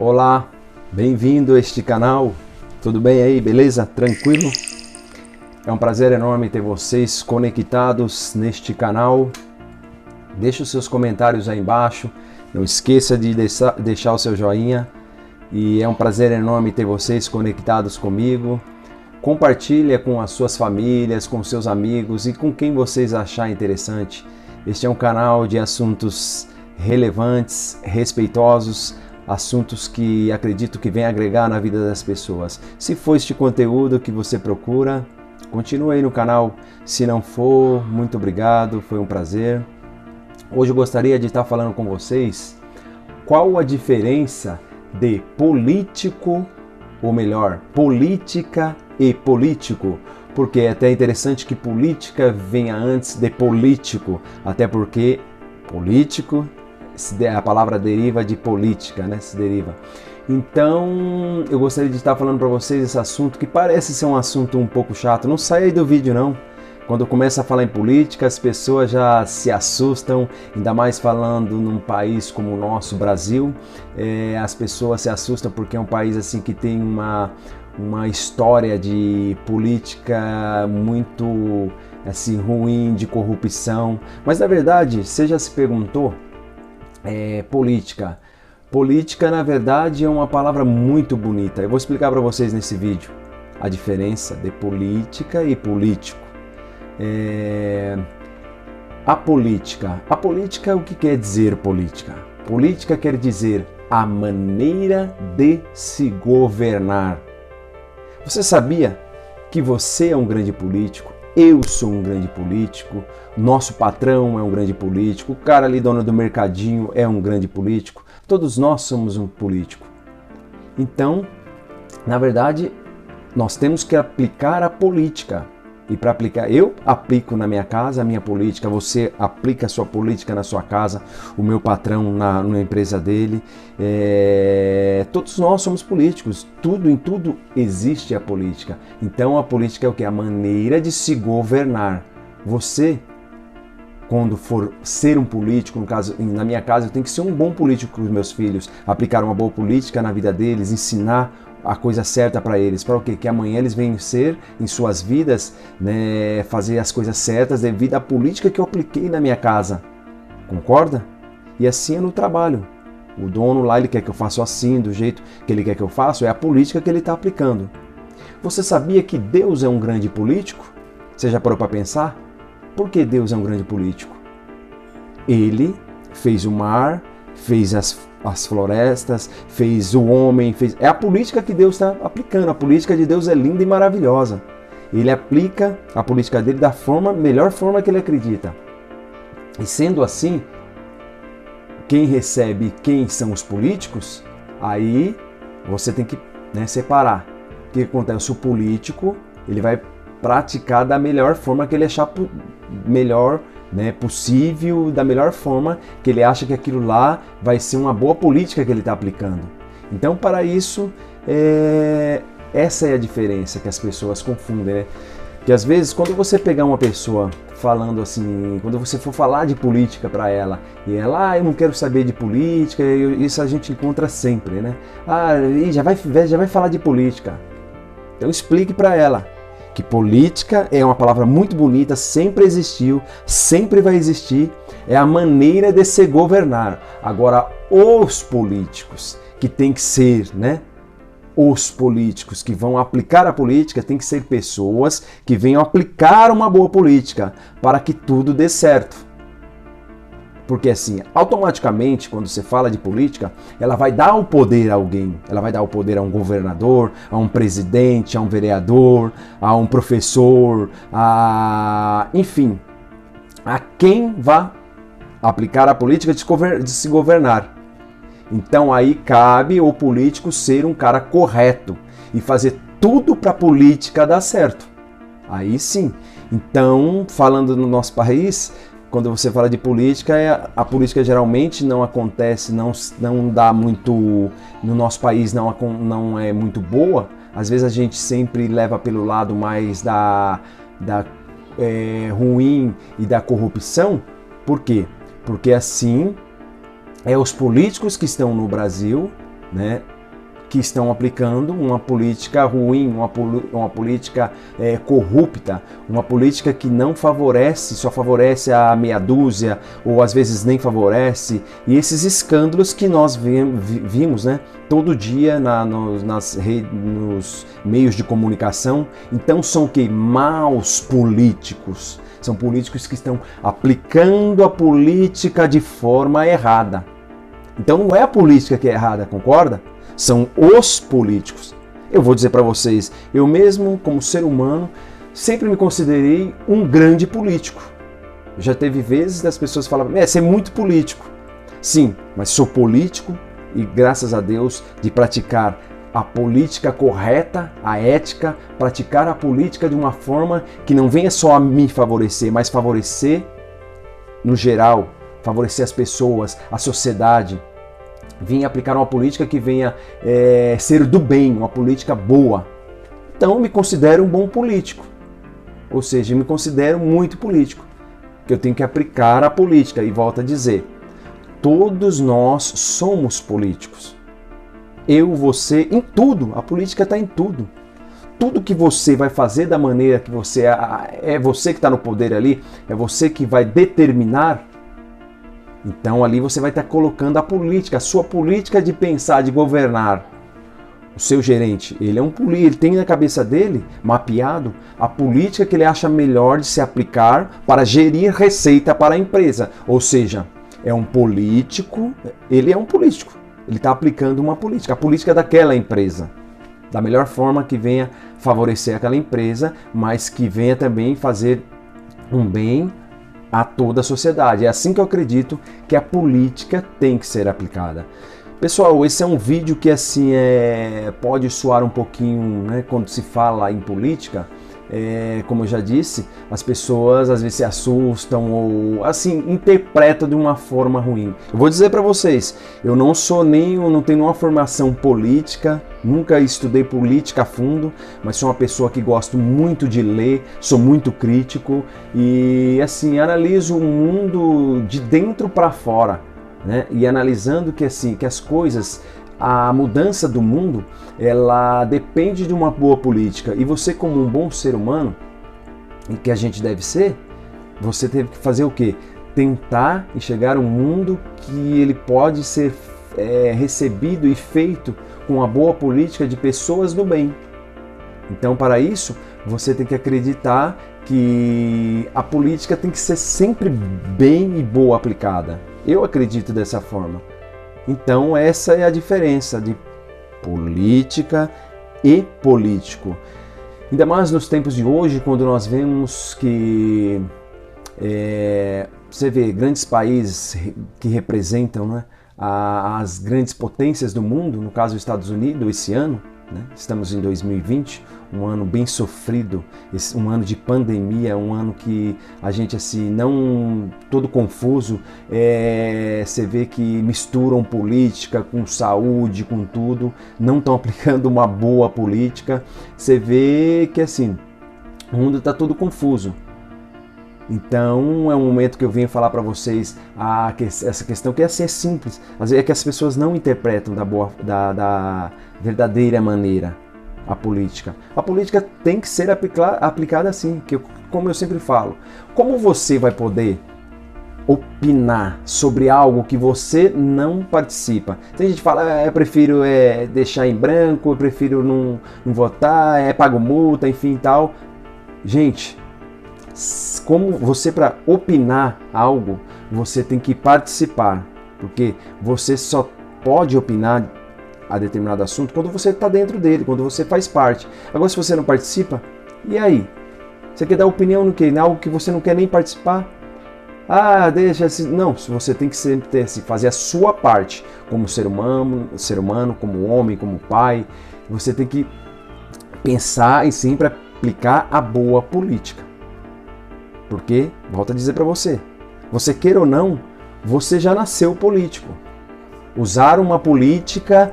Olá, bem-vindo a este canal. Tudo bem aí, beleza? Tranquilo? É um prazer enorme ter vocês conectados neste canal. Deixe os seus comentários aí embaixo. Não esqueça de deixar o seu joinha. E é um prazer enorme ter vocês conectados comigo. Compartilhe com as suas famílias, com seus amigos e com quem vocês acharem interessante. Este é um canal de assuntos relevantes, respeitosos, assuntos que acredito que vem agregar na vida das pessoas. Se for este conteúdo que você procura, continue aí no canal. Se não for, muito obrigado, foi um prazer. Hoje eu gostaria de estar falando com vocês qual a diferença de político, ou melhor, política e político, porque é até interessante que política venha antes de político, até porque político, a palavra deriva de política, né? Se deriva. Então, eu gostaria de estar falando para vocês esse assunto que parece ser um assunto um pouco chato. Não saia aí do vídeo, não. Quando começa a falar em política, as pessoas já se assustam, ainda mais falando num país como o nosso, Brasil. As pessoas se assustam porque é um país assim que tem uma história de política muito assim ruim, de corrupção. Mas na verdade, você já se perguntou? Política. Política, na verdade, é uma palavra muito bonita. Eu vou explicar para vocês nesse vídeo a diferença de política e político. A política, o que quer dizer política? Política quer dizer a maneira de se governar. Você sabia que você é um grande político? Eu sou um grande político, nosso patrão é um grande político, o cara ali dono do mercadinho é um grande político, todos nós somos um político. Então, na verdade, nós temos que aplicar a política. E para aplicar, eu aplico na minha casa a minha política, você aplica a sua política na sua casa, o meu patrão na empresa dele, todos nós somos políticos, em tudo existe a política. Então a política é o que? A maneira de se governar. Você, quando for ser um político, no caso, na minha casa, eu tenho que ser um bom político com os meus filhos, aplicar uma boa política na vida deles, ensinar a coisa certa para eles, para o quê? Que amanhã eles venham ser em suas vidas, né, fazer as coisas certas devido à política que eu apliquei na minha casa, concorda? E assim é no trabalho, o dono lá ele quer que eu faça assim, do jeito que ele quer que eu faça, é a política que ele está aplicando. Você sabia que Deus é um grande político? Você já parou para pensar? Por que Deus é um grande político? Ele fez o mar, fez as florestas, fez o homem, é a política que Deus está aplicando. A política de Deus é linda e maravilhosa. Ele aplica a política dele da melhor forma que ele acredita. E sendo assim, quem recebe quem são os políticos, aí você tem que separar. O que acontece? O político ele vai praticar da melhor forma que ele achar melhor possível, da melhor forma que ele acha que aquilo lá vai ser uma boa política que ele está aplicando. Então, para isso, essa é a diferença que as pessoas confundem, né? Que às vezes, quando você pegar uma pessoa falando assim, quando você for falar de política para ela, e ela, eu não quero saber de política, isso a gente encontra sempre, né? Já vai falar de política. Então, explique para ela que política é uma palavra muito bonita, sempre existiu, sempre vai existir, é a maneira de se governar. Agora, os políticos, que tem que ser, os políticos que vão aplicar a política, tem que ser pessoas que venham aplicar uma boa política para que tudo dê certo. Porque assim, automaticamente, quando você fala de política, ela vai dar o poder a alguém. Ela vai dar o poder a um governador, a um presidente, a um vereador, a um professor, enfim, a quem vai aplicar a política de se governar. Então aí cabe o político ser um cara correto e fazer tudo para a política dar certo. Aí sim. Então, falando no nosso país, quando você fala de política, a política geralmente não acontece, não dá muito, no nosso país não é muito boa. Às vezes a gente sempre leva pelo lado mais da ruim e da corrupção. Por quê? Porque assim, os políticos que estão no Brasil né, que estão aplicando uma política ruim, uma política corrupta, uma política que não favorece, só favorece a meia dúzia, ou às vezes nem favorece, e esses escândalos que nós vimos, né, todo dia nos meios de comunicação. Então são que maus políticos, são políticos que estão aplicando a política de forma errada. Então não é a política que é errada, concorda? São os políticos. Eu vou dizer para vocês, eu mesmo, como ser humano, sempre me considerei um grande político. Já teve vezes das pessoas falavam, você é muito político. Sim, mas sou político e graças a Deus de praticar a política correta, a ética, praticar a política de uma forma que não venha só a me favorecer, mas favorecer no geral, favorecer as pessoas, a sociedade. Vim aplicar uma política que venha ser do bem, uma política boa. Então eu me considero um bom político. Ou seja, eu me considero muito político. Que eu tenho que aplicar a política. E volto a dizer, todos nós somos políticos. Eu, você, em tudo. A política está em tudo. Tudo que você vai fazer da maneira que você é você que está no poder ali, é você que vai determinar. Então ali você vai estar colocando a política, a sua política de pensar, de governar. O seu gerente, ele é um político, ele tem na cabeça dele, mapeado, a política que ele acha melhor de se aplicar para gerir receita para a empresa. Ou seja, é um político, ele é um político, ele está aplicando uma política, a política daquela empresa. Da melhor forma que venha favorecer aquela empresa, mas que venha também fazer um bem a toda a sociedade. É assim que eu acredito que a política tem que ser aplicada. Pessoal, esse é um vídeo que assim pode soar um pouquinho, né, quando se fala em política, como eu já disse, as pessoas às vezes se assustam ou assim interpretam de uma forma ruim. Eu vou dizer para vocês, eu não tenho nenhuma formação política, nunca estudei política a fundo, mas sou uma pessoa que gosto muito de ler, sou muito crítico e assim analiso o mundo de dentro para fora, né? E analisando que assim que as coisas, a mudança do mundo, ela depende de uma boa política. E você, como um bom ser humano, e que a gente deve ser, você teve que fazer o quê? Tentar enxergar um mundo que ele pode ser recebido e feito com uma boa política de pessoas do bem. Então, para isso, você tem que acreditar que a política tem que ser sempre bem e boa aplicada. Eu acredito dessa forma. Então essa é a diferença de política e político. Ainda mais nos tempos de hoje, quando nós vemos que você vê grandes países que representam, né, as grandes potências do mundo, no caso os Estados Unidos, esse ano, né, estamos em 2020, um ano bem sofrido, um ano de pandemia, um ano que a gente assim, não todo confuso, você vê que misturam política com saúde, com tudo, não estão aplicando uma boa política, você vê que assim, o mundo está todo confuso. Então é um momento que eu venho falar para vocês essa questão que assim é simples, às vezes é que as pessoas não interpretam da verdadeira maneira a política. A política tem que ser aplicada assim, como eu sempre falo. Como você vai poder opinar sobre algo que você não participa? Tem gente que fala, eu prefiro deixar em branco, eu prefiro não votar, pago multa, enfim tal. Gente, como você, para opinar algo, você tem que participar, porque você só pode opinar a determinado assunto quando você está dentro dele, quando você faz parte. Agora, se você não participa, e aí? Você quer dar opinião no quê? Em algo que você não quer nem participar? Deixa assim. Não, você tem que sempre fazer a sua parte como ser humano, como homem, como pai. Você tem que pensar e sempre aplicar a boa política. Porque, volto a dizer para você queira ou não, você já nasceu político. Usar uma política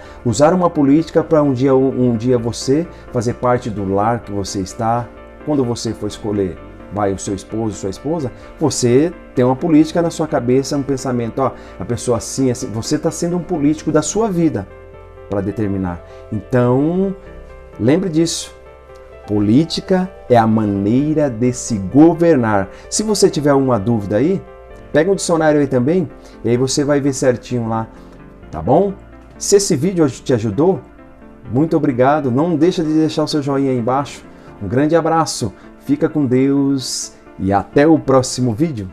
para um dia você fazer parte do lar que você está. Quando você for escolher o seu esposo, sua esposa, você tem uma política na sua cabeça, um pensamento, a pessoa assim, você está sendo um político da sua vida. para determinar. Então, lembre disso. Política é a maneira de se governar. Se você tiver alguma dúvida aí, pega um dicionário aí também, e aí você vai ver certinho lá, tá bom? Se esse vídeo te ajudou, muito obrigado. Não deixa de deixar o seu joinha aí embaixo. Um grande abraço, fica com Deus e até o próximo vídeo.